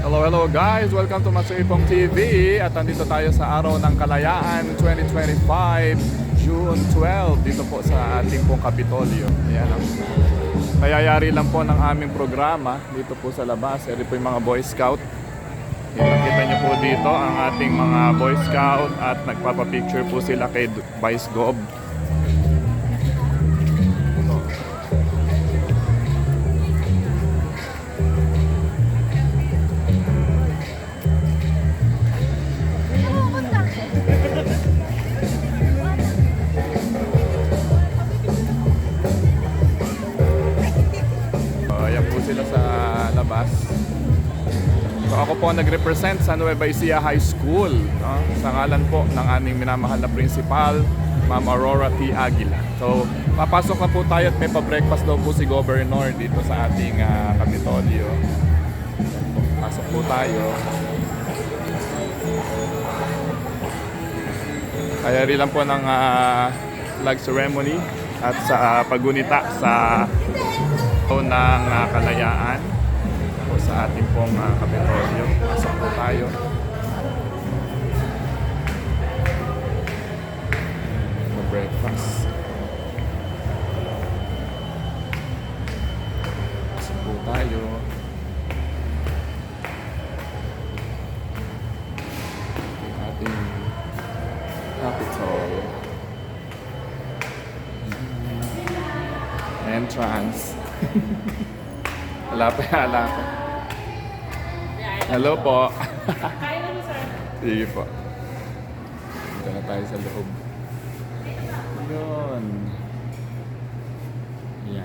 Hello, hello guys! Welcome to Master Ipong TV. At nandito tayo sa Araw ng Kalayaan 2025, June 12, dito po sa ating pong Kapitolyo. Ayan o. Kayayari lang po ng aming programa dito po sa labas. Ito po yung mga Boy Scout. Nakita niyo po dito ang ating mga Boy Scout at nagpapapicture po sila kay Vice Gob. Ayan po sila sa labas. So ako po nag-represent sa Nueva Ecija High School, no? Sa ngalan po ng aming minamahal na principal, Ma'am Aurora T. Aguila. So papasok na po tayo at may pa-breakfast daw po si Governor dito sa ating Kapitolyo. Pasok po tayo. Kaya rin lang po ng flag ceremony at sa paggunita sa ng kalayaan o sa ating pong Kapitolyo. Pasok po tayo. Breakfast. Pasok po tayo. Ating Capitol entrance. Wala pa yala ko. Hello po. Sige po. Dito na tayo sa loob. Yun.